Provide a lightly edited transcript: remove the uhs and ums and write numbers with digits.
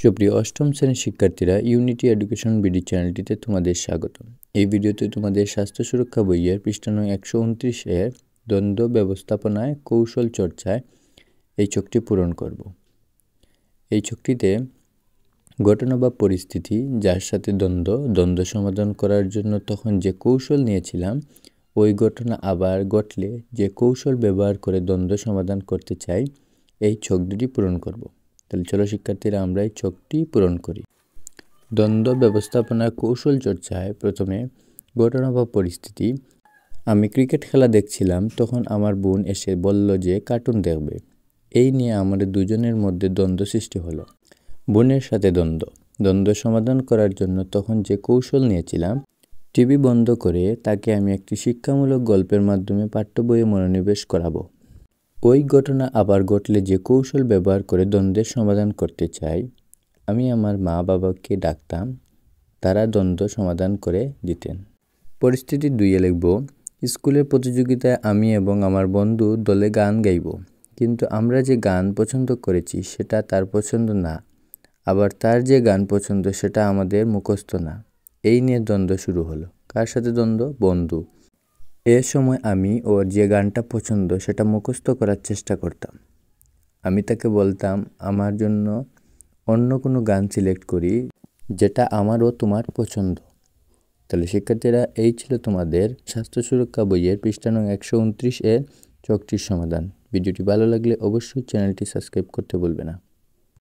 সুপ্রিয় অষ্টম শ্রেণীর শিক্ষার্থীরা, ইউনিটি এডুকেশন বিডি চ্যানেলটিতে তোমাদের স্বাগত। এই ভিডিওতে তোমাদের স্বাস্থ্য সুরক্ষা বইয়ের পৃষ্ঠা নং 129 এর দ্বন্দ্ব ব্যবস্থাপনায় কৌশল চর্চায় এই ছকটি পূরণ করব। এই ছকটিতে ঘটনা বা পরিস্থিতি যার সাথে দ্বন্দ্ব সমাধান করার জন্য তখন যে কৌশল নিয়েছিলাম, ওই ঘটনা আবার ঘটলে যে কৌশল ব্যবহার করে দ্বন্দ্ব সমাধান করতে চাই, এই ছক দুটি পূরণ করব। তাহলে চলো শিক্ষার্থীরা, আমরা এই ছকটি পূরণ করি। দ্বন্দ্ব ব্যবস্থাপনার কৌশল চর্চায় প্রথমে ঘটনা বা পরিস্থিতি। আমি ক্রিকেট খেলা দেখছিলাম, তখন আমার বোন এসে বলল যে কার্টুন দেখবে। এই নিয়ে আমাদের দুজনের মধ্যে দ্বন্দ্ব সৃষ্টি হলো। বোনের সাথে দ্বন্দ্ব সমাধান করার জন্য তখন যে কৌশল নিয়েছিলাম, টিভি বন্ধ করে তাকে আমি একটি শিক্ষামূলক গল্পের মাধ্যমে পাঠ্য বইয়ে মনোনিবেশ করাবো। ওই ঘটনা আবার ঘটলে যে কৌশল ব্যবহার করে দ্বন্দ্বের সমাধান করতে চাই, আমি আমার মা বাবাকে ডাকতাম, তারা দ্বন্দ্ব সমাধান করে দিতেন। পরিস্থিতি 2 লিখব। স্কুলের প্রতিযোগিতায় আমি এবং আমার বন্ধু দলে গান গাইব, কিন্তু আমরা যে গান পছন্দ করেছি সেটা তার পছন্দ না, আবার তার যে গান পছন্দ সেটা আমাদের মুখস্থ না। এই নিয়ে দ্বন্দ্ব শুরু হলো। কার সাথে দ্বন্দ্ব? বন্ধু। এ সময় আমি ওর যে গানটা পছন্দ সেটা মুখস্থ করার চেষ্টা করতাম। আমি তাকে বলতাম আমার জন্য অন্য কোনো গান সিলেক্ট করি যেটা আমার ও তোমার পছন্দ। তাহলে শিক্ষার্থীরা, এই ছিল তোমাদের স্বাস্থ্য সুরক্ষা বইয়ের পৃষ্ঠা নং 129 এর ছকটির সমাধান। ভিডিওটি ভালো লাগলে অবশ্যই চ্যানেলটি সাবস্ক্রাইব করতে ভুলবে না।